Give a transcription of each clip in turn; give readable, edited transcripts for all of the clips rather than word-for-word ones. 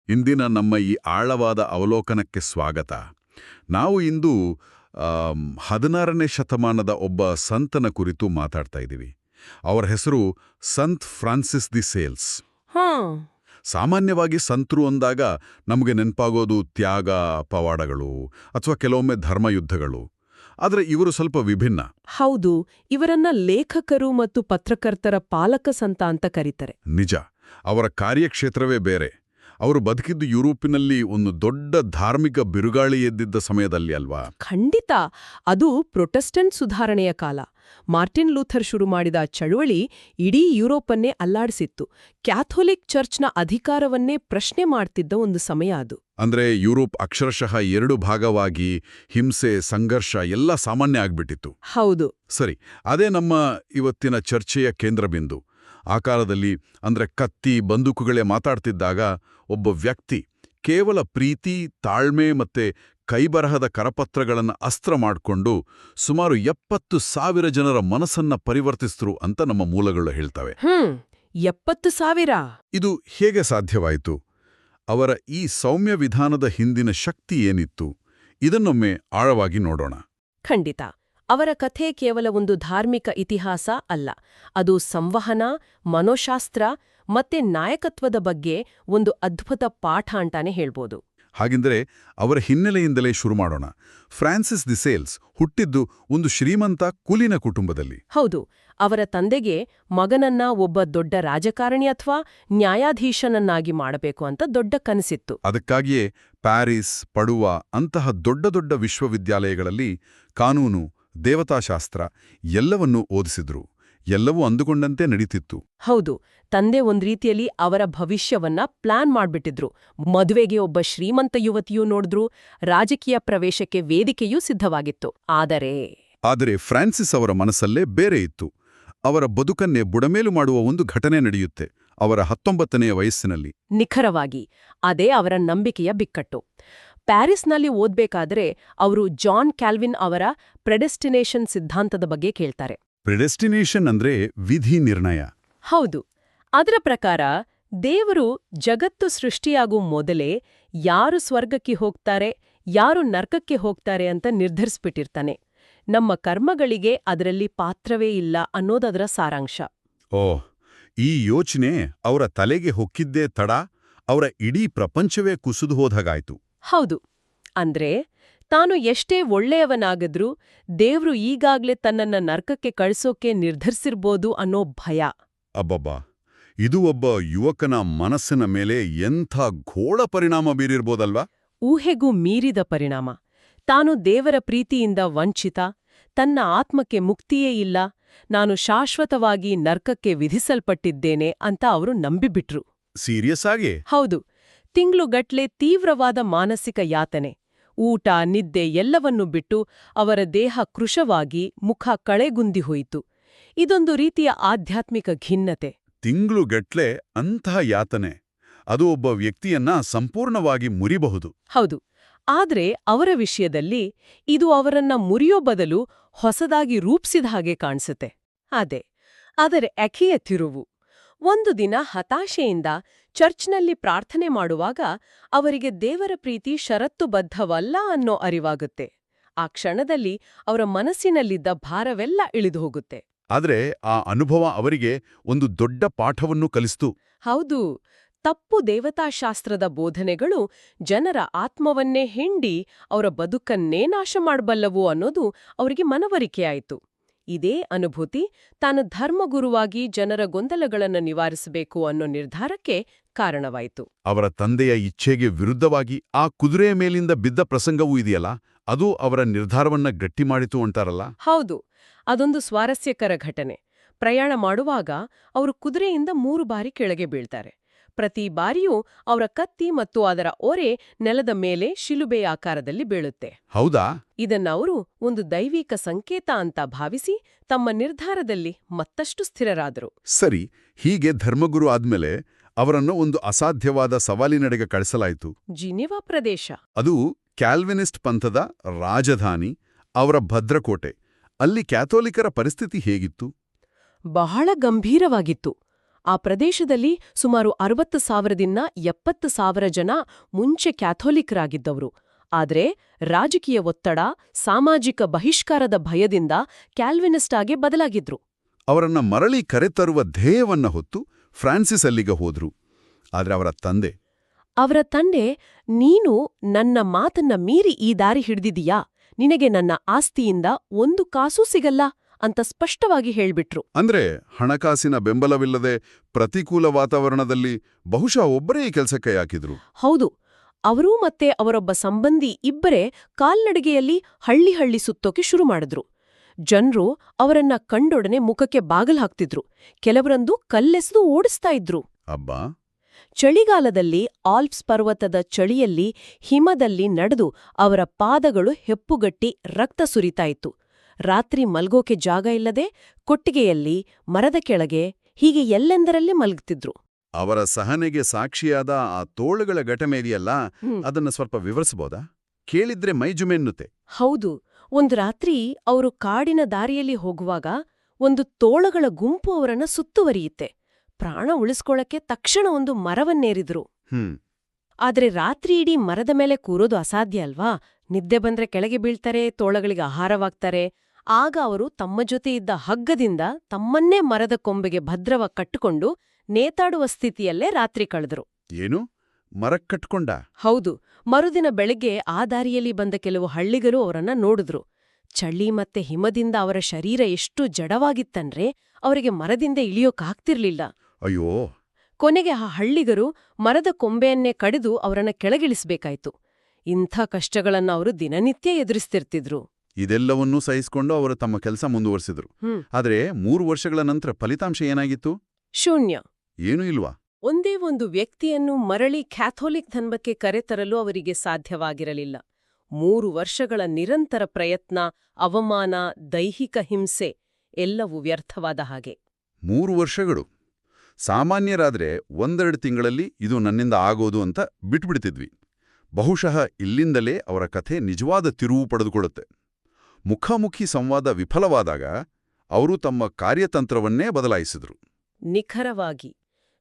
ಇಂದಿನ ನಮ್ಮ ಈ ಆಳವಾದ ಅವಲೋಕನಕ್ಕೆ ಸ್ವಾಗತ. ನಾವು ಇಂದು 16ನೇ ಶತಮಾನದ ಒಬ್ಬ ಸಂತನ ಕುರಿತು ಮಾತಾಡ್ತಾ ಇದ್ದೀವಿ. ಅವರ ಹೆಸರು ಸಂತ್ ಫ್ರಾನ್ಸಿಸ್ ದಿ ಸೇಲ್ಸ್. ಸಾಮಾನ್ಯವಾಗಿ ಸಂತರು ಅಂದಾಗ ನಮಗೆ ನೆನಪಾಗೋದು ತ್ಯಾಗ, ಪವಾಡಗಳು ಅಥವಾ ಕೆಲವೊಮ್ಮೆ ಧರ್ಮಯುದ್ಧಗಳು. ಆದರೆ ಇವರು ಸ್ವಲ್ಪ ವಿಭಿನ್ನ. ಹೌದು, ಇವರನ್ನ ಲೇಖಕರು ಮತ್ತು ಪತ್ರಕರ್ತರ ಪಾಲಕ ಸಂತ ಅಂತ ಕರೀತಾರೆ. ನಿಜ, ಅವರ ಕಾರ್ಯಕ್ಷೇತ್ರವೇ ಬೇರೆ. ಅವರು ಬದುಕಿದ್ದು ಯುರೋಪಿನಲ್ಲಿ ಒಂದು ದೊಡ್ಡ ಧಾರ್ಮಿಕ ಬಿರುಗಾಳಿ ಎದ್ದಿದ್ದ ಸಮಯದಲ್ಲಿ ಅಲ್ವಾ? ಖಂಡಿತ. ಅದು ಪ್ರೊಟೆಸ್ಟೆಂಟ್ ಸುಧಾರಣೆಯ ಕಾಲ. ಮಾರ್ಟಿನ್ ಲೂಥರ್ ಶುರು ಮಾಡಿದ ಚಳುವಳಿ ಇಡೀ ಯುರೋಪನ್ನೇ ಅಲ್ಲಾಡಿಸಿತ್ತು. ಕ್ಯಾಥೋಲಿಕ್ ಚರ್ಚ್ನ ಅಧಿಕಾರವನ್ನೇ ಪ್ರಶ್ನೆ ಮಾಡ್ತಿದ್ದ ಒಂದು ಸಮಯ ಅದು. ಅಂದ್ರೆ ಯುರೋಪ್ ಅಕ್ಷರಶಃ 2 ಭಾಗವಾಗಿ ಹಿಂಸೆ, ಸಂಘರ್ಷ ಎಲ್ಲ ಸಾಮಾನ್ಯ ಆಗ್ಬಿಟ್ಟಿತ್ತು. ಹೌದು. ಸರಿ, ಅದೇ ನಮ್ಮ ಇವತ್ತಿನ ಚರ್ಚೆಯ ಕೇಂದ್ರಬಿಂದು. ಆ ಕಾಲದಲ್ಲಿ ಅಂದ್ರೆ ಕತ್ತಿ, ಬಂದೂಕುಗಳೇ ಮಾತಾಡ್ತಿದ್ದಾಗ ಒಬ್ಬ ವ್ಯಕ್ತಿ ಕೇವಲ ಪ್ರೀತಿ, ತಾಳ್ಮೆ ಮತ್ತೆ ಕೈಬರಹದ ಕರಪತ್ರಗಳನ್ನು ಅಸ್ತ್ರ ಮಾಡಿಕೊಂಡು ಸುಮಾರು 70,000 ಜನರ ಮನಸ್ಸನ್ನ ಪರಿವರ್ತಿಸಿದ್ರು ಅಂತ ನಮ್ಮ ಮೂಲಗಳು ಹೇಳ್ತವೆ. 70,000? ಇದು ಹೇಗೆ ಸಾಧ್ಯವಾಯಿತು? ಅವರ ಈ ಸೌಮ್ಯ ವಿಧಾನದ ಹಿಂದಿನ ಶಕ್ತಿ ಏನಿತ್ತು? ಇದನ್ನೊಮ್ಮೆ ಆಳವಾಗಿ ನೋಡೋಣ. ಖಂಡಿತ. ಅವರ ಕಥೆ ಕೇವಲ ಒಂದು ಧಾರ್ಮಿಕ ಇತಿಹಾಸ ಅಲ್ಲ. ಅದು ಸಂವಹನ, ಮನೋಶಾಸ್ತ್ರ ಮತ್ತೆ ನಾಯಕತ್ವದ ಬಗ್ಗೆ ಒಂದು ಅದ್ಭುತ ಪಾಠ ಅಂತಾನೆ ಹೇಳ್ಬೋದು. ಹಾಗೆಂದರೆ ಅವರ ಹಿನ್ನೆಲೆಯಿಂದಲೇ ಶುರು ಮಾಡೋಣ. ಫ್ರಾನ್ಸಿಸ್ ದಿ ಸೇಲ್ಸ್ ಹುಟ್ಟಿದ್ದು ಒಂದು ಶ್ರೀಮಂತ ಕುಲೀನ ಕುಟುಂಬದಲ್ಲಿ. ಹೌದು. ಅವರ ತಂದೆಗೆ ಮಗನನ್ನ ಒಬ್ಬ ದೊಡ್ಡ ರಾಜಕಾರಣಿ ಅಥವಾ ನ್ಯಾಯಾಧೀಶನನ್ನಾಗಿ ಮಾಡಬೇಕು ಅಂತ ದೊಡ್ಡ ಕನಸಿತ್ತು. ಅದಕ್ಕಾಗಿಯೇ ಪ್ಯಾರಿಸ್, ಪಡುವಾ ಅಂತಹ ದೊಡ್ಡ ದೊಡ್ಡ ವಿಶ್ವವಿದ್ಯಾಲಯಗಳಲ್ಲಿ ಕಾನೂನು, ದೇವತಾಶಾಸ್ತ್ರ ಎಲ್ಲವನ್ನೂ ಓದಿಸಿದ್ರು. ಎಲ್ಲವೂ ಅಂದುಕೊಂಡಂತೆ ನಡೀತಿತ್ತು. ಹೌದು. ತಂದೆ ಒಂದ್ರೀತಿಯಲ್ಲಿ ಅವರ ಭವಿಷ್ಯವನ್ನ ಪ್ಲಾನ್ ಮಾಡ್ಬಿಟ್ಟಿದ್ರು. ಮದುವೆಗೆ ಒಬ್ಬ ಶ್ರೀಮಂತ ಯುವತಿಯೂ ನೋಡಿದ್ರು, ರಾಜಕೀಯ ಪ್ರವೇಶಕ್ಕೆ ವೇದಿಕೆಯೂ ಸಿದ್ಧವಾಗಿತ್ತು. ಆದರೆ ಫ್ರಾನ್ಸಿಸ್ ಅವರ ಮನಸ್ಸಲ್ಲೇ ಬೇರೆ ಇತ್ತು. ಅವರ ಬದುಕನ್ನೇ ಬುಡಮೇಲು ಮಾಡುವ ಒಂದು ಘಟನೆ ನಡೆಯುತ್ತೆ ಅವರ 19ನೇ ವಯಸ್ಸಿನಲ್ಲಿ. ನಿಖರವಾಗಿ ಅದೇ ಅವರ ನಂಬಿಕೆಯ ಬಿಕ್ಕಟ್ಟು. ಪ್ಯಾರಿಸ್ನಲ್ಲಿ ಓದ್ಬೇಕಾದ್ರೆ ಅವರು ಜಾನ್ ಕ್ಯಾಲ್ವಿನ್ ಅವರ ಪ್ರೆಡೆಸ್ಟಿನೇಷನ್ ಸಿದ್ಧಾಂತದ ಬಗ್ಗೆ ಕೇಳ್ತಾರೆ. ಪ್ರೆಡೆಸ್ಟಿನೇಷನ್ ಅಂದ್ರೆ ವಿಧಿ ನಿರ್ಣಯ. ಹೌದು. ಅದರ ಪ್ರಕಾರ ದೇವರು ಜಗತ್ತು ಸೃಷ್ಟಿಯಾಗೂ ಮೊದಲೇ ಯಾರು ಸ್ವರ್ಗಕ್ಕೆ ಹೋಗ್ತಾರೆ, ಯಾರು ನರ್ಕಕ್ಕೆ ಹೋಗ್ತಾರೆ ಅಂತ ನಿರ್ಧರಿಸ್ಬಿಟ್ಟಿರ್ತಾನೆ. ನಮ್ಮ ಕರ್ಮಗಳಿಗೆ ಅದರಲ್ಲಿ ಪಾತ್ರವೇ ಇಲ್ಲ ಅನ್ನೋದರ ಸಾರಾಂಶ. ಈ ಯೋಚನೆ ಅವರ ತಲೆಗೆ ಹೊಕ್ಕಿದ್ದೇ ತಡ ಅವರ ಇಡೀ ಪ್ರಪಂಚವೇ ಕುಸಿದು ಹೋದಾಗಾಯ್ತು. ಹೌದು. ಅಂದ್ರೆ ತಾನು ಎಷ್ಟೇ ಒಳ್ಳೆಯವನಾಗಿದ್ರೂ ದೇವ್ರು ಈಗಾಗ್ಲೇ ತನ್ನನ್ನ ನರ್ಕಕ್ಕೆ ಕಳ್ಸೋಕೆ ನಿರ್ಧರಿಸಿರ್ಬೋದು ಅನ್ನೋ ಭಯ. ಅಬ್ಬಬ್ಬಾ, ಇದು ಒಬ್ಬ ಯುವಕನ ಮನಸ್ಸಿನ ಮೇಲೆ ಎಂಥ ಘೋರ ಪರಿಣಾಮ ಬೀರಿರ್ಬೋದಲ್ವಾ? ಊಹೆಗೂ ಮೀರಿದ ಪರಿಣಾಮ. ತಾನು ದೇವರ ಪ್ರೀತಿಯಿಂದ ವಂಚಿತ, ತನ್ನ ಆತ್ಮಕ್ಕೆ ಮುಕ್ತಿಯೇ ಇಲ್ಲ, ನಾನು ಶಾಶ್ವತವಾಗಿ ನರ್ಕಕ್ಕೆ ವಿಧಿಸಲ್ಪಟ್ಟಿದ್ದೇನೆ ಅಂತ ಅವರು ನಂಬಿಬಿಟ್ರು. ಸೀರಿಯಸ್ ಆಗಿ? ಹೌದು. ತಿಂಗ್ಳುಗಟ್ಲೆ ತೀವ್ರವಾದ ಮಾನಸಿಕ ಯಾತನೆ, ಊಟ, ನಿದ್ದೆ ಎಲ್ಲವನ್ನೂ ಬಿಟ್ಟು ಅವರ ದೇಹ ಕೃಶವಾಗಿ, ಮುಖ ಕಳೆಗುಂದಿ ಹೋಯಿತು. ಇದೊಂದು ರೀತಿಯ ಆಧ್ಯಾತ್ಮಿಕ ಖಿನ್ನತೆ. ತಿಂಗ್ಳುಗಟ್ಲೆ ಅಂತಹ ಯಾತನೆ, ಅದು ಒಬ್ಬ ವ್ಯಕ್ತಿಯನ್ನ ಸಂಪೂರ್ಣವಾಗಿ ಮುರಿಬಹುದು. ಹೌದು. ಆದ್ರೆ ಅವರ ವಿಷಯದಲ್ಲಿ ಇದು ಅವರನ್ನ ಮುರಿಯೋ ಬದಲು ಹೊಸದಾಗಿ ರೂಪಿಸಿದ ಹಾಗೆ ಕಾಣಿಸುತ್ತೆ. ಆದರೆ ಅಖಿಯ ತಿರುವು. ಒಂದು ದಿನ ಹತಾಶೆಯಿಂದ ಚರ್ಚ್ನಲ್ಲಿ ಪ್ರಾರ್ಥನೆ ಮಾಡುವಾಗ ಅವರಿಗೆ ದೇವರ ಪ್ರೀತಿ ಷರತ್ತುಬದ್ಧವಲ್ಲ ಅನ್ನೋ ಅರಿವಾಗುತ್ತೆ. ಆ ಕ್ಷಣದಲ್ಲಿ ಅವರ ಮನಸ್ಸಿನಲ್ಲಿದ್ದ ಭಾರವೆಲ್ಲ ಇಳಿದು ಹೋಗುತ್ತೆ. ಆದ್ರೆ ಆ ಅನುಭವ ಅವರಿಗೆ ಒಂದು ದೊಡ್ಡ ಪಾಠವನ್ನು ಕಲಿಸ್ತು. ಹೌದು. ತಪ್ಪು ದೇವತಾಶಾಸ್ತ್ರದ ಬೋಧನೆಗಳು ಜನರ ಆತ್ಮವನ್ನೇ ಹಿಂಡಿ ಅವರ ಬದುಕನ್ನೇ ನಾಶ ಮಾಡಬಲ್ಲವು ಅನ್ನೋದು ಅವರಿಗೆ ಮನವರಿಕೆಯಾಯಿತು. ಇದೇ ಅನುಭೂತಿ ತಾನು ಧರ್ಮಗುರುವಾಗಿ ಜನರ ಗೊಂದಲಗಳನ್ನು ನಿವಾರಿಸಬೇಕು ಅನ್ನೋ ನಿರ್ಧಾರಕ್ಕೆ ಕಾರಣವಾಯಿತು. ಅವರ ತಂದೆಯ ಇಚ್ಛೆಗೆ ವಿರುದ್ಧವಾಗಿ ಆ ಕುದುರೆಯ ಮೇಲಿಂದ ಬಿದ್ದ ಪ್ರಸಂಗವೂ ಇದೆಯಲ್ಲ, ಅದು ಅವರ ನಿರ್ಧಾರವನ್ನ ಗಟ್ಟಿ ಮಾಡಿತು ಅಂತಾರಲ್ಲ? ಹೌದು. ಅದೊಂದು ಸ್ವಾರಸ್ಯಕರ ಘಟನೆ. ಪ್ರಯಾಣ ಮಾಡುವಾಗ ಅವರು ಕುದುರೆಯಿಂದ 3 ಬಾರಿ ಕೆಳಗೆ ಬೀಳ್ತಾರೆ. ಪ್ರತಿ ಬಾರಿಯೂ ಅವರ ಕತ್ತಿ ಮತ್ತು ಅದರ ಒರೆ ನೆಲದ ಮೇಲೆ ಶಿಲುಬೆಯ ಆಕಾರದಲ್ಲಿ ಬೀಳುತ್ತೆ. ಹೌದಾ? ಇದನ್ನವರು ಒಂದು ದೈವಿಕ ಸಂಕೇತ ಅಂತ ಭಾವಿಸಿ ತಮ್ಮ ನಿರ್ಧಾರದಲ್ಲಿ ಮತ್ತಷ್ಟು ಸ್ಥಿರರಾದರು. ಸರಿ, ಹೀಗೆ ಧರ್ಮಗುರು ಆದ್ಮೇಲೆ ಅವರನ್ನು ಒಂದು ಅಸಾಧ್ಯವಾದ ಸವಾಲಿನೆಡೆಗೆ ಕಳಿಸಲಾಯಿತು. ಜಿನಿವಾ ಪ್ರದೇಶ. ಅದು ಕ್ಯಾಲ್ವಿನಿಸ್ಟ್ ಪಂಥದ ರಾಜಧಾನಿ, ಅವರ ಭದ್ರಕೋಟೆ. ಅಲ್ಲಿ ಕ್ಯಾಥೋಲಿಕರ ಪರಿಸ್ಥಿತಿ ಹೇಗಿತ್ತು? ಬಹಳ ಗಂಭೀರವಾಗಿತ್ತು. ಆ ಪ್ರದೇಶದಲ್ಲಿ ಸುಮಾರು 60,000ದಿಂದ 70,000 ಜನ ಮುಂಚೆ ಕ್ಯಾಥೋಲಿಕರಾಗಿದ್ದವರು. ಆದರೆ ರಾಜಕೀಯ ಒತ್ತಡ, ಸಾಮಾಜಿಕ ಬಹಿಷ್ಕಾರದ ಭಯದಿಂದ ಕ್ಯಾಲ್ವಿನಿಸ್ಟ್ ಆಗಿ ಬದಲಾಗಿದ್ರು. ಅವರನ್ನ ಮರಳಿ ಕರೆತರುವ ಧ್ಯೇಯವನ್ನ ಹೊತ್ತು ಫ್ರಾನ್ಸಿಸ್ ಅಲ್ಲಿಗೆ ಹೋದ್ರು. ಆದ್ರೆ ಅವರ ತಂದೆ, ನೀನು ನನ್ನ ಮಾತನ್ನ ಮೀರಿ ಈ ದಾರಿ ಹಿಡ್ದಿದೀಯಾ, ನಿನಗೆ ನನ್ನ ಆಸ್ತಿಯಿಂದ 1 ಕಾಸೂ ಸಿಗಲ್ಲ ಅಂತ ಸ್ಪಷ್ಟವಾಗಿ ಹೇಳ್ಬಿಟ್ರು. ಅಂದ್ರೆ ಹಣಕಾಸಿನ ಬೆಂಬಲವಿಲ್ಲದೆ ಪ್ರತಿಕೂಲ ವಾತಾವರಣದಲ್ಲಿ ಬಹುಶಃ ಒಬ್ಬರೇ ಈ ಕೆಲಸಕ್ಕೆ ಹಾಕಿದ್ರು. ಹೌದು, ಅವರೂ ಮತ್ತೆ ಅವರೊಬ್ಬ ಸಂಬಂಧಿ ಇಬ್ಬರೇ ಕಾಲ್ನಡಿಗೆಯಲ್ಲಿ ಹಳ್ಳಿ ಸುತ್ತೋಕೆ ಶುರು ಮಾಡಿದ್ರು. ಜನ್ರು ಅವರನ್ನ ಕಂಡೊಡನೆ ಮುಖಕ್ಕೆ ಬಾಗಲ್ ಹಾಕ್ತಿದ್ರು. ಕೆಲವರಂದು ಕಲ್ಲೆಸೆದು ಓಡಿಸ್ತಾ ಇದ್ರು. ಅಬ್ಬಾ, ಚಳಿಗಾಲದಲ್ಲಿ ಆಲ್ಪ್ಸ್ ಪರ್ವತದ ಚಳಿಯಲ್ಲಿ ಹಿಮದಲ್ಲಿ ನಡೆದು ಅವರ ಪಾದಗಳು ಹೆಪ್ಪುಗಟ್ಟಿ ರಕ್ತ ಸುರಿತಾ ಇತ್ತು. ರಾತ್ರಿ ಮಲ್ಗೋಕೆ ಜಾಗ ಇಲ್ಲದೆ ಕೊಟ್ಟಿಗೆಯಲ್ಲಿ, ಮರದ ಕೆಳಗೆ, ಹೀಗೆ ಎಲ್ಲೆಂದರಲ್ಲೇ ಮಲಗ್ತಿದ್ರು. ಅವರ ಸಹನೆಗೆ ಸಾಕ್ಷಿಯಾದ ಆ ತೋಳುಗಳ ಘಟಮೆದೆಯಲ್ಲ, ಅದನ್ನ ಸ್ವಲ್ಪ ವಿವರಿಸಬಹುದಾ? ಕೇಳಿದ್ರೆ ಮೈಜುಮೆನ್ನುತ್ತೆ. ಹೌದು, ಒಂದು ರಾತ್ರಿ ಅವರು ಕಾಡಿನ ದಾರಿಯಲ್ಲಿ ಹೋಗುವಾಗ ಒಂದು ತೋಳಗಳ ಗುಂಪು ಅವರನ್ನ ಸುತ್ತುವರಿಯುತ್ತೆ. ಪ್ರಾಣ ಉಳಿಸ್ಕೊಳ್ಳಕ್ಕೆ ತಕ್ಷಣ ಒಂದು ಮರವನ್ನೇರಿದ್ರು. ಆದ್ರೆ ರಾತ್ರಿ ಇಡೀ ಮರದ ಮೇಲೆ ಕೂರೋದು ಅಸಾಧ್ಯ ಅಲ್ವಾ? ನಿದ್ದೆ ಬಂದ್ರೆ ಕೆಳಗೆ ಬೀಳ್ತಾರೆ, ತೋಳಗಳಿಗೆ ಆಹಾರವಾಗ್ತಾರೆ. ಆಗ ಅವರು ತಮ್ಮ ಜೊತೆ ಇದ್ದ ಹಗ್ಗದಿಂದ ತಮ್ಮನ್ನೇ ಮರದ ಕೊಂಬೆಗೆ ಭದ್ರವಾಗಿ ಕಟ್ಟಿಕೊಂಡು ನೇತಾಡುವ ಸ್ಥಿತಿಯಲ್ಲೇ ರಾತ್ರಿ ಕಳೆದ್ರು. ಏನು, ಮರಕ್ ಕಟ್ಕೊಂಡ? ಹೌದು. ಮರುದಿನ ಬೆಳಗ್ಗೆ ಆ ದಾರಿಯಲ್ಲಿ ಬಂದ ಕೆಲವು ಹಳ್ಳಿಗರು ಅವರನ್ನ ನೋಡಿದ್ರು. ಚಳಿ ಮತ್ತೆ ಹಿಮದಿಂದ ಅವರ ಶರೀರ ಎಷ್ಟು ಜಡವಾಗಿತ್ತಂದ್ರೆ ಅವರಿಗೆ ಮರದಿಂದ ಇಳಿಯೋಕಾಗ್ತಿರ್ಲಿಲ್ಲ. ಅಯ್ಯೋ! ಕೊನೆಗೆ ಆ ಹಳ್ಳಿಗರು ಮರದ ಕೊಂಬೆಯನ್ನೇ ಕಡಿದು ಅವರನ್ನ ಕೆಳಗಿಳಿಸ್ಬೇಕಾಯ್ತು. ಇಂಥ ಕಷ್ಟಗಳನ್ನ ಅವರು ದಿನನಿತ್ಯ ಎದುರಿಸ್ತಿರ್ತಿದ್ರು. ಇದೆಲ್ಲವನ್ನೂ ಸಹಿಸಿಕೊಂಡು ಅವರು ತಮ್ಮ ಕೆಲಸ ಮುಂದುವರಿಸಿದ್ರು. ಆದ್ರೆ 3 ವರ್ಷಗಳ ನಂತರ ಫಲಿತಾಂಶ ಏನಾಗಿತ್ತು? ಶೂನ್ಯ. ಏನೂ ಇಲ್ವಾ? ಒಂದೇ ಒಂದು ವ್ಯಕ್ತಿಯನ್ನು ಮರಳಿ ಕ್ಯಾಥೋಲಿಕ್ ಧರ್ಮಕ್ಕೆ ಕರೆತರಲು ಅವರಿಗೆ ಸಾಧ್ಯವಾಗಿರಲಿಲ್ಲ. 3 ವರ್ಷಗಳ ನಿರಂತರ ಪ್ರಯತ್ನ, ಅವಮಾನ, ದೈಹಿಕ ಹಿಂಸೆ ಎಲ್ಲವೂ ವ್ಯರ್ಥವಾದ ಹಾಗೆ. 3 ವರ್ಷಗಳು. ಸಾಮಾನ್ಯರಾದ್ರೆ 1-2 ತಿಂಗಳಲ್ಲಿ ಇದು ನನ್ನಿಂದ ಆಗೋದು ಅಂತ ಬಿಟ್ಬಿಡ್ತಿದ್ವಿ. ಬಹುಶಃ ಇಲ್ಲಿಂದಲೇ ಅವರ ಕಥೆ ನಿಜವಾದ ತಿರುವು ಪಡೆದುಕೊಳ್ಳುತ್ತೆ. ಮುಖಾಮುಖಿ ಸಂವಾದ ವಿಫಲವಾದಾಗ ಅವರು ತಮ್ಮ ಕಾರ್ಯತಂತ್ರವನ್ನೇ ಬದಲಾಯಿಸಿದ್ರು. ನಿಖರವಾಗಿ.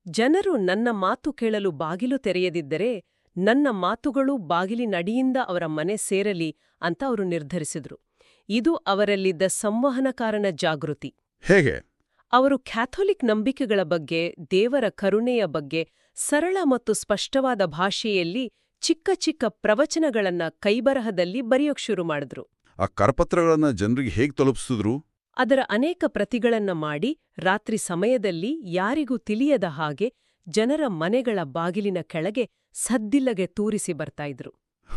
ಜನರು ನನ್ನ ಮಾತು ಕೇಳಲು ಬಾಗಿಲು ತೆರೆಯದಿದ್ದರೆ ನನ್ನ ಮಾತುಗಳು ಬಾಗಿಲಿನಡಿಯಿಂದ ಅವರ ಮನೆ ಸೇರಲಿ ಅಂತ ಅವರು ನಿರ್ಧರಿಸಿದ್ರು. ಇದು ಅವರಲ್ಲಿದ್ದ ಸಂವಹನಕಾರನ ಜಾಗೃತಿ. ಹೇಗೆ? ಅವರು ಕ್ಯಾಥೋಲಿಕ್ ನಂಬಿಕೆಗಳ ಬಗ್ಗೆ, ದೇವರ ಕರುಣೆಯ ಬಗ್ಗೆ ಸರಳ ಮತ್ತು ಸ್ಪಷ್ಟವಾದ ಭಾಷೆಯಲ್ಲಿ ಚಿಕ್ಕ ಚಿಕ್ಕ ಪ್ರವಚನಗಳನ್ನ ಕೈಬರಹದಲ್ಲಿ ಬರೆಯೋಕ್ ಶುರು ಮಾಡಿದ್ರು. ಆ ಕರಪತ್ರಗಳನ್ನ ಜನರಿಗೆ ಹೇಗೆ ತಲುಪಿಸಿದ್ರು? ಅದರ ಅನೇಕ ಪ್ರತಿಗಳನ್ನ ಮಾಡಿ ರಾತ್ರಿ ಸಮಯದಲ್ಲಿ ಯಾರಿಗೂ ತಿಳಿಯದ ಹಾಗೆ ಜನರ ಮನೆಗಳ ಬಾಗಿಲಿನ ಕೆಳಗೆ ಸದ್ದಿಲ್ಲಗೆ ತೂರಿಸಿ ಬರ್ತಾಯಿದ್ರು.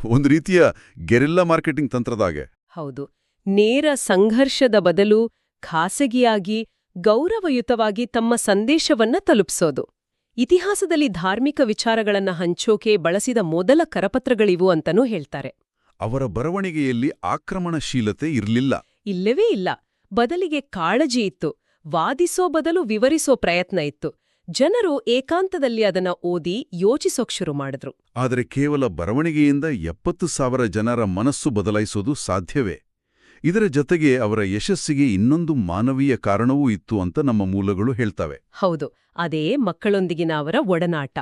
ಒಂದು ರೀತಿಯ ಗೆರಿಲ್ಲಾ ಮಾರ್ಕೆಟಿಂಗ್ ತಂತ್ರದಾಗೆ. ಹೌದು. ನೇರ ಸಂಘರ್ಷದ ಬದಲು ಖಾಸಗಿಯಾಗಿ, ಗೌರವಯುತವಾಗಿ ತಮ್ಮ ಸಂದೇಶವನ್ನ ತಲುಪಿಸೋದು. ಇತಿಹಾಸದಲ್ಲಿ ಧಾರ್ಮಿಕ ವಿಚಾರಗಳನ್ನ ಹಂಚೋಕೆ ಬಳಸಿದ ಮೊದಲ ಕರಪತ್ರಗಳಿವು ಅಂತನೂ ಹೇಳ್ತಾರೆ. ಅವರ ಬರವಣಿಗೆಯಲ್ಲಿ ಆಕ್ರಮಣಶೀಲತೆ ಇರಲಿಲ್ಲ. ಇಲ್ಲವೇ ಇಲ್ಲ. ಬದಲಿಗೆ ಕಾಳಜಿ ಇತ್ತು. ವಾದಿಸೋ ಬದಲು ವಿವರಿಸೋ ಪ್ರಯತ್ನ ಇತ್ತು. ಜನರು ಏಕಾಂತದಲ್ಲಿ ಅದನ್ನ ಓದಿ ಯೋಚಿಸೋಕ್ ಶುರು ಮಾಡಿದ್ರು. ಆದರೆ ಕೇವಲ ಬರವಣಿಗೆಯಿಂದ 70,000 ಜನರ ಮನಸ್ಸು ಬದಲಾಯಿಸೋದು ಸಾಧ್ಯವೇ? ಇದರ ಜೊತೆಗೆ ಅವರ ಯಶಸ್ಸಿಗೆ ಇನ್ನೊಂದು ಮಾನವೀಯ ಕಾರಣವೂ ಇತ್ತು ಅಂತ ನಮ್ಮ ಮೂಲಗಳು ಹೇಳ್ತವೆ. ಹೌದು, ಅದೇ ಮಕ್ಕಳೊಂದಿಗಿನ ಅವರ ಒಡನಾಟ.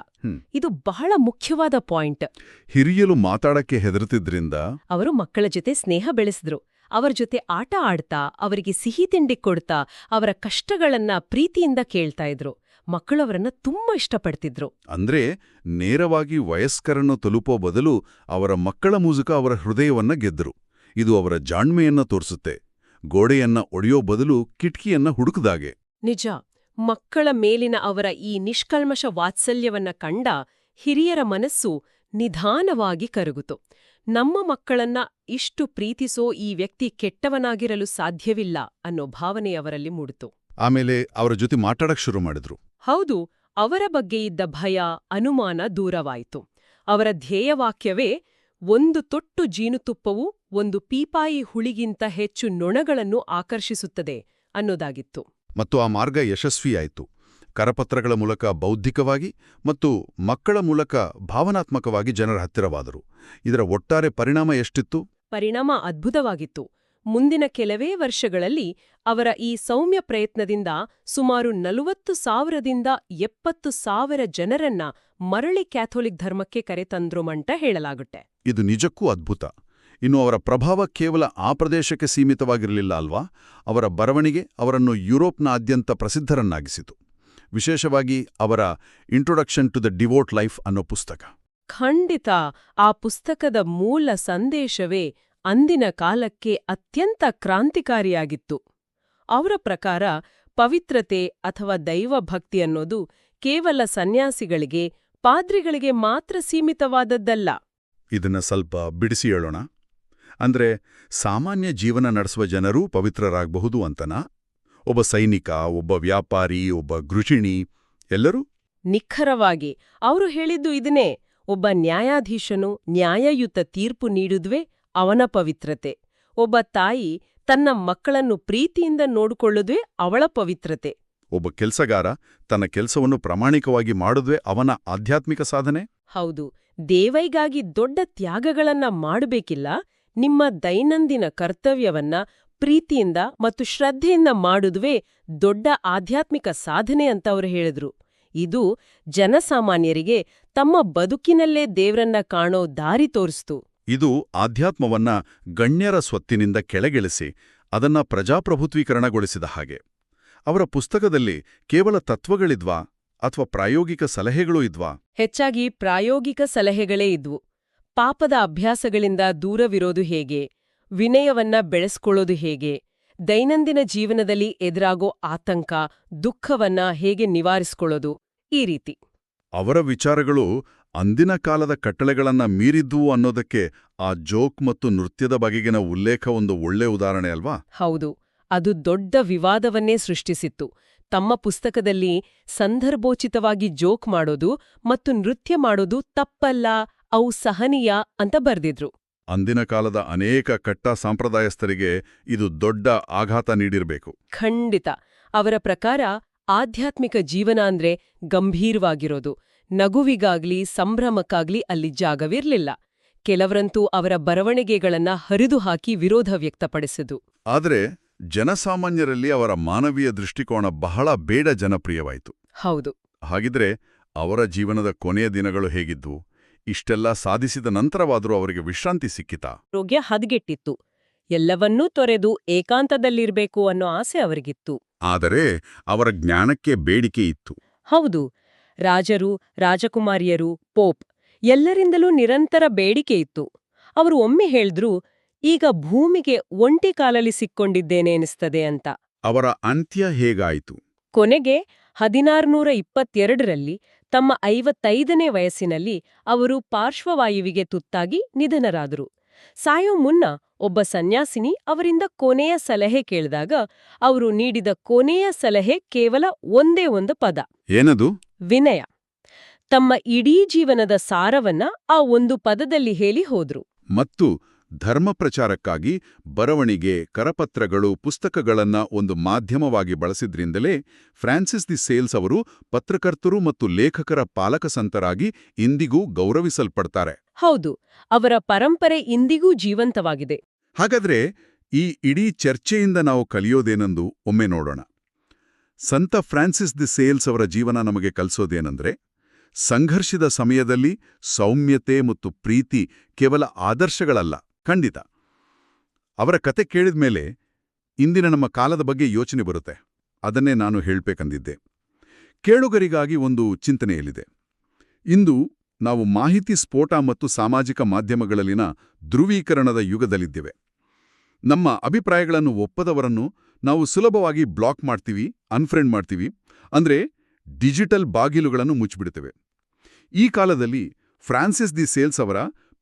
ಇದು ಬಹಳ ಮುಖ್ಯವಾದ ಪಾಯಿಂಟ್. ಹಿರಿಯಲು ಮಾತಾಡಕ್ಕೆ ಹೆದರುತ್ತಿದ್ರಿಂದ ಅವರು ಮಕ್ಕಳ ಜೊತೆ ಸ್ನೇಹ ಬೆಳೆಸಿದ್ರು. ಅವರ ಜೊತೆ ಆಟ ಆಡ್ತಾ, ಅವರಿಗೆ ಸಿಹಿ ತಿಂಡಿ ಕೊಡ್ತಾ, ಅವರ ಕಷ್ಟಗಳನ್ನ ಪ್ರೀತಿಯಿಂದ ಕೇಳ್ತಾ ಇದ್ರು. ಮಕ್ಕಳವರನ್ನ ತುಂಬಾ ಇಷ್ಟಪಡ್ತಿದ್ರು. ಅಂದ್ರೆ ನೇರವಾಗಿ ವಯಸ್ಕರನ್ನು ತಲುಪೋ ಬದಲು ಅವರ ಮಕ್ಕಳ ಮೂಲಕ ಅವರ ಹೃದಯವನ್ನ ಗೆದ್ದರು. ಇದು ಅವರ ಜಾಣ್ಮೆಯನ್ನ ತೋರಿಸುತ್ತೆ. ಗೋಡೆಯನ್ನ ಒಡೆಯೋ ಬದಲು ಕಿಟಕಿಯನ್ನ ಹುಡುಕದಾಗೆ. ನಿಜ. ಮಕ್ಕಳ ಮೇಲಿನ ಅವರ ಈ ನಿಷ್ಕಲ್ಮಶ ವಾತ್ಸಲ್ಯವನ್ನ ಕಂಡ ಹಿರಿಯರ ಮನಸ್ಸು ನಿಧಾನವಾಗಿ ಕರಗುತು. ನಮ್ಮ ಮಕ್ಕಳನ್ನ ಇಷ್ಟು ಪ್ರೀತಿಸೋ ಈ ವ್ಯಕ್ತಿ ಕೆಟ್ಟವನಾಗಿರಲು ಸಾಧ್ಯವಿಲ್ಲ ಅನ್ನೋ ಭಾವನೆ ಅವರಲ್ಲಿ ಮೂಡಿತು. ಆಮೇಲೆ ಅವರ ಜೊತೆ ಮಾತಾಡಕ್ ಶುರು ಮಾಡಿದ್ರು. ಹೌದು, ಅವರ ಬಗ್ಗೆ ಇದ್ದ ಭಯ, ಅನುಮಾನ ದೂರವಾಯಿತು. ಅವರ ಧ್ಯೇಯವಾಕ್ಯವೇ ಒಂದು ತೊಟ್ಟು ಜೀನುತುಪ್ಪವು ಒಂದು ಪೀಪಾಯಿ ಹುಳಿಗಿಂತ ಹೆಚ್ಚು ನೊಣಗಳನ್ನು ಆಕರ್ಷಿಸುತ್ತದೆ ಅನ್ನೋದಾಗಿತ್ತು. ಮತ್ತು ಆ ಮಾರ್ಗ ಯಶಸ್ವಿಯಾಯಿತು. ಕರಪತ್ರಗಳ ಮೂಲಕ ಬೌದ್ಧಿಕವಾಗಿ ಮತ್ತು ಮಕ್ಕಳ ಮೂಲಕ ಭಾವನಾತ್ಮಕವಾಗಿ ಜನರ ಹತ್ತಿರವಾದರು. ಇದರ ಒಟ್ಟಾರೆ ಪರಿಣಾಮ ಎಷ್ಟಿತ್ತು? ಪರಿಣಾಮ ಅದ್ಭುತವಾಗಿತ್ತು. ಮುಂದಿನ ಕೆಲವೇ ವರ್ಷಗಳಲ್ಲಿ ಅವರ ಈ ಸೌಮ್ಯ ಪ್ರಯತ್ನದಿಂದ ಸುಮಾರು 40,000ದಿಂದ 70,000 ಜನರನ್ನ ಮರಳಿ ಕ್ಯಾಥೋಲಿಕ್ ಧರ್ಮಕ್ಕೆ ಕರೆತಂದ್ರುಮಂಟ ಹೇಳಲಾಗುತ್ತೆ. ಇದು ನಿಜಕ್ಕೂ ಅದ್ಭುತ. ಇನ್ನು ಅವರ ಪ್ರಭಾವ ಕೇವಲ ಆ ಪ್ರದೇಶಕ್ಕೆ ಸೀಮಿತವಾಗಿರಲಿಲ್ಲ ಅಲ್ವಾ? ಅವರ ಬರವಣಿಗೆ ಅವರನ್ನು ಯುರೋಪ್ನಾದ್ಯಂತ ಪ್ರಸಿದ್ಧರನ್ನಾಗಿಸಿತು. ವಿಶೇಷವಾಗಿ ಅವರ introduction to the devout life ಅನ್ನೋ ಪುಸ್ತಕ. ಖಂಡಿತ. ಆ ಪುಸ್ತಕದ ಮೂಲ ಸಂದೇಶವೇ ಅಂದಿನ ಕಾಲಕ್ಕೆ ಅತ್ಯಂತ ಕ್ರಾಂತಿಕಾರಿಯಾಗಿತ್ತು. ಅವರ ಪ್ರಕಾರ ಪವಿತ್ರತೆ ಅಥವಾ ದೈವಭಕ್ತಿ ಅನ್ನೋದು ಕೇವಲ ಸನ್ಯಾಸಿಗಳಿಗೆ, ಪಾದ್ರಿಗಳಿಗೆ ಮಾತ್ರ ಸೀಮಿತವಾದದ್ದಲ್ಲ. ಇದನ್ನ ಸ್ವಲ್ಪ ಬಿಡಿಸಿ ಹೇಳೋಣ. ಅಂದ್ರೆ ಸಾಮಾನ್ಯ ಜೀವನ ನಡೆಸುವ ಜನರೂ ಪವಿತ್ರರಾಗಬಹುದು ಅಂತನಾ? ಒಬ್ಬ ಸೈನಿಕ, ಒಬ್ಬ ವ್ಯಾಪಾರಿ, ಒಬ್ಬ ಗೃಹಿಣಿ ಎಲ್ಲರೂ? ನಿಖರವಾಗಿ ಅವರು ಹೇಳಿದ್ದು ಇದನ್ನೇ. ಒಬ್ಬ ನ್ಯಾಯಾಧೀಶನು ನ್ಯಾಯಯುತ ತೀರ್ಪು ನೀಡುವುದೇ ಅವನ ಪವಿತ್ರತೆ. ಒಬ್ಬ ತಾಯಿ ತನ್ನ ಮಕ್ಕಳನ್ನು ಪ್ರೀತಿಯಿಂದ ನೋಡಿಕೊಳ್ಳುವುದೇ ಅವಳ ಪವಿತ್ರತೆ. ಒಬ್ಬ ಕೆಲಸಗಾರ ತನ್ನ ಕೆಲಸವನ್ನು ಪ್ರಾಮಾಣಿಕವಾಗಿ ಮಾಡುವುದೇ ಅವನ ಆಧ್ಯಾತ್ಮಿಕ ಸಾಧನೆ. ಹೌದು. ದೇವೈಗಾಗಿ ದೊಡ್ಡ ತ್ಯಾಗಗಳನ್ನ ಮಾಡಬೇಕಿಲ್ಲ, ನಿಮ್ಮ ದೈನಂದಿನ ಕರ್ತವ್ಯವನ್ನ ಪ್ರೀತಿಯಿಂದ ಮತ್ತು ಶ್ರದ್ಧೆಯಿಂದ ಮಾಡುವುದೇ ದೊಡ್ಡ ಆಧ್ಯಾತ್ಮಿಕ ಸಾಧನೆ ಅಂತ ಅವರು ಹೇಳಿದ್ರು. ಇದು ಜನಸಾಮಾನ್ಯರಿಗೆ ತಮ್ಮ ಬದುಕಿನಲ್ಲೇ ದೇವ್ರನ್ನ ಕಾಣೋ ದಾರಿ ತೋರಿಸ್ತು. ಇದು ಆಧ್ಯಾತ್ಮವನ್ನ ಗಣ್ಯರ ಸ್ವತ್ತಿನಿಂದ ಕೆಳಗಿಳಿಸಿ ಅದನ್ನ ಪ್ರಜಾಪ್ರಭುತ್ವೀಕರಣಗೊಳಿಸಿದ ಹಾಗೆ. ಅವರ ಪುಸ್ತಕದಲ್ಲಿ ಕೇವಲ ತತ್ವಗಳಿದ್ವಾ ಅಥವಾ ಪ್ರಾಯೋಗಿಕ ಸಲಹೆಗಳೂ ಇದ್ವಾ? ಹೆಚ್ಚಾಗಿ ಪ್ರಾಯೋಗಿಕ ಸಲಹೆಗಳೇ ಇದ್ವು. ಪಾಪದ ಅಭ್ಯಾಸಗಳಿಂದ ದೂರವಿರೋದು ಹೇಗೆ, ವಿನಯವನ್ನ ಬೆಳೆಸ್ಕೊಳ್ಳೋದು ಹೇಗೆ, ದೈನಂದಿನ ಜೀವನದಲ್ಲಿ ಎದುರಾಗೋ ಆತಂಕ, ದುಃಖವನ್ನ ಹೇಗೆ ನಿವಾರಿಸ್ಕೊಳ್ಳೋದು, ಈ ರೀತಿ. ಅವರ ವಿಚಾರಗಳು ಅಂದಿನ ಕಾಲದ ಕಟ್ಟಳೆಗಳನ್ನ ಮೀರಿದ್ವು ಅನ್ನೋದಕ್ಕೆ ಆ ಜೋಕ್ ಮತ್ತು ನೃತ್ಯದ ಬಗೆಗಿನ ಉಲ್ಲೇಖ ಒಂದು ಒಳ್ಳೆ ಉದಾಹರಣೆ ಅಲ್ವಾ? ಹೌದು. ಅದು ದೊಡ್ಡ ವಿವಾದವನ್ನೇ ಸೃಷ್ಟಿಸಿತ್ತು. ತಮ್ಮ ಪುಸ್ತಕದಲ್ಲಿ ಸಂದರ್ಭೋಚಿತವಾಗಿ ಜೋಕ್ ಮಾಡೋದು ಮತ್ತು ನೃತ್ಯ ಮಾಡೋದು ತಪ್ಪಲ್ಲ, ಅವು ಸಹನೀಯ ಅಂತ ಬರ್ದಿದ್ರು. ಅಂದಿನ ಕಾಲದ ಅನೇಕ ಕಟ್ಟ ಸಂಪ್ರದಾಯಸ್ಥರಿಗೆ ಇದು ದೊಡ್ಡ ಆಘಾತ ನೀಡಿರಬೇಕು. ಖಂಡಿತ. ಅವರ ಪ್ರಕಾರ ಆಧ್ಯಾತ್ಮಿಕ ಜೀವನ ಅಂದ್ರೆ ಗಂಭೀರವಾಗಿರೋದು. ನಗುವಿಗಾಗ್ಲಿ ಸಂಭ್ರಮಕ್ಕಾಗ್ಲಿ ಅಲ್ಲಿ ಜಾಗವಿರ್ಲಿಲ್ಲ. ಕೆಲವರಂತೂ ಅವರ ಬರವಣಿಗೆಗಳನ್ನ ಹರಿದು ಹಾಕಿ ವಿರೋಧ ವ್ಯಕ್ತಪಡಿಸಿದು. ಆದರೆ ಜನಸಾಮಾನ್ಯರಲ್ಲಿ ಅವರ ಮಾನವೀಯ ದೃಷ್ಟಿಕೋನ ಬಹಳ ಬೇಡ ಜನಪ್ರಿಯವಾಯಿತು. ಹೌದು. ಹಾಗಿದ್ರೆ ಅವರ ಜೀವನದ ಕೊನೆಯ ದಿನಗಳು ಹೇಗಿದ್ವು? ಇಷ್ಟೆಲ್ಲ ಸಾಧಿಸಿದ ನಂತರವಾದರೂ ಅವರಿಗೆ ವಿಶ್ರಾಂತಿ ಸಿಕ್ಕಿತಾ? ಆರೋಗ್ಯ ಹದಗೆಟ್ಟಿತ್ತು. ಎಲ್ಲವನ್ನೂ ತೊರೆದು ಏಕಾಂತದಲ್ಲಿರ್ಬೇಕು ಅನ್ನೋ ಆಸೆ ಅವರಿಗಿತ್ತು. ಆದರೆ ಅವರ ಜ್ಞಾನಕ್ಕೆ ಬೇಡಿಕೆ ಇತ್ತು. ಹೌದು. ರಾಜರು, ರಾಜಕುಮಾರಿಯರು, ಪೋಪ್ ಎಲ್ಲರಿಂದಲೂ ನಿರಂತರ ಬೇಡಿಕೆ ಇತ್ತು. ಅವರು ಒಮ್ಮೆ ಹೇಳಿದ್ರು, ಈಗ ಭೂಮಿಗೆ ಒಂಟಿ ಕಾಲಲ್ಲಿ ಸಿಕ್ಕೊಂಡಿದ್ದೇನೆ ಎನಿಸ್ತದೆ ಅಂತ. ಅವರ ಅಂತ್ಯ ಹೇಗಾಯಿತು? ಕೊನೆಗೆ 1622ರಲ್ಲಿ ತಮ್ಮ 55ನೇ ವಯಸ್ಸಿನಲ್ಲಿ ಅವರು ಪಾರ್ಶ್ವವಾಯುವಿಗೆ ತುತ್ತಾಗಿ ನಿಧನರಾದರು. ಸಾಯೋ ಮುನ್ನ ಒಬ್ಬ ಸನ್ಯಾಸಿನಿ ಅವರಿಂದ ಕೊನೆಯ ಸಲಹೆ ಕೇಳಿದಾಗ ಅವರು ನೀಡಿದ ಕೊನೆಯ ಸಲಹೆ ಕೇವಲ ಒಂದೇ ಒಂದು ಪದ. ಏನದು? ವಿನಯ. ತಮ್ಮ ಇಡೀ ಜೀವನದ ಸಾರವನ್ನ ಆ ಒಂದು ಪದದಲ್ಲಿ ಹೇಳಿ ಹೋದ್ರು. ಮತ್ತು ಧರ್ಮ ಪ್ರಚಾರಕ್ಕಾಗಿ ಬರವಣಿಗೆ, ಕರಪತ್ರಗಳು, ಪುಸ್ತಕಗಳನ್ನ ಒಂದು ಮಾಧ್ಯಮವಾಗಿ ಬಳಸಿದ್ರಿಂದಲೇ ಫ್ರಾನ್ಸಿಸ್ ದಿ ಸೇಲ್ಸ್ ಅವರು ಪತ್ರಕರ್ತರು ಮತ್ತು ಲೇಖಕರ ಪಾಲಕಸಂತರಾಗಿ ಇಂದಿಗೂ ಗೌರವಿಸಲ್ಪಡ್ತಾರೆ. ಹೌದು. ಅವರ ಪರಂಪರೆ ಇಂದಿಗೂ ಜೀವಂತವಾಗಿದೆ. ಹಾಗಾದ್ರೆ ಈ ಇಡೀ ಚರ್ಚೆಯಿಂದ ನಾವು ಕಲಿಯೋದೇನೆಂದು ಒಮ್ಮೆ ನೋಡೋಣ. ಸಂತ ಫ್ರಾನ್ಸಿಸ್ ದಿ ಸೇಲ್ಸ್ ಅವರ ಜೀವನ ನಮಗೆ ಕಲಿಸೋದೇನೆಂದ್ರೆ, ಸಂಘರ್ಷದ ಸಮಯದಲ್ಲಿ ಸೌಮ್ಯತೆ ಮತ್ತು ಪ್ರೀತಿ ಕೇವಲ ಆದರ್ಶಗಳಲ್ಲ, ಖಂಡಿತ. ಅವರ ಕತೆ ಕೇಳಿದ್ಮೇಲೆ ಇಂದಿನ ನಮ್ಮ ಕಾಲದ ಬಗ್ಗೆ ಯೋಚನೆ ಬರುತ್ತೆ. ಅದನ್ನೇ ನಾನು ಹೇಳ್ಬೇಕಂದಿದ್ದೆ. ಕೇಳುಗರಿಗಾಗಿ ಒಂದು ಚಿಂತನೆಯಲ್ಲಿದೆ. ಇಂದು ನಾವು ಮಾಹಿತಿ ಸ್ಫೋಟ ಮತ್ತು ಸಾಮಾಜಿಕ ಮಾಧ್ಯಮಗಳಲ್ಲಿನ ಧ್ರುವೀಕರಣದ ಯುಗದಲ್ಲಿದ್ದೇವೆ. ನಮ್ಮ ಅಭಿಪ್ರಾಯಗಳನ್ನು ಒಪ್ಪದವರನ್ನು ನಾವು ಸುಲಭವಾಗಿ ಬ್ಲಾಕ್ ಮಾಡ್ತೀವಿ, ಅನ್ಫ್ರೆಂಡ್ ಮಾಡ್ತೀವಿ. ಅಂದ್ರೆ ಡಿಜಿಟಲ್ ಬಾಗಿಲುಗಳನ್ನು ಮುಚ್ಚಿಬಿಡ್ತೇವೆ. ಈ ಕಾಲದಲ್ಲಿ ಫ್ರಾನ್ಸಿಸ್ ದಿ ಸೇಲ್ಸ್ ಅವರ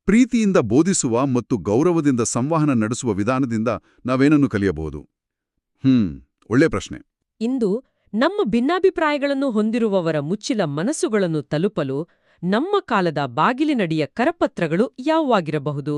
ಪ್ರೀತಿಯಿಂದ ಬೋಧಿಸುವ ಮತ್ತು ಗೌರವದಿಂದ ಸಂವಹನ ನಡೆಸುವ ವಿಧಾನದಿಂದ ನಾವೇನನ್ನು ಕಲಿಯಬಹುದು? ಒಳ್ಳೆ ಪ್ರಶ್ನೆ. ಇಂದು ನಮ್ಮ ಭಿನ್ನಾಭಿಪ್ರಾಯಗಳನ್ನು ಹೊಂದಿರುವವರ ಮುಚ್ಚಿದ ಮನಸ್ಸುಗಳನ್ನು ತಲುಪಲು ನಮ್ಮ ಕಾಲದ ಬಾಗಿಲಿನಡಿಯ ಕರಪತ್ರಗಳು ಯಾವುವಾಗಿರಬಹುದು?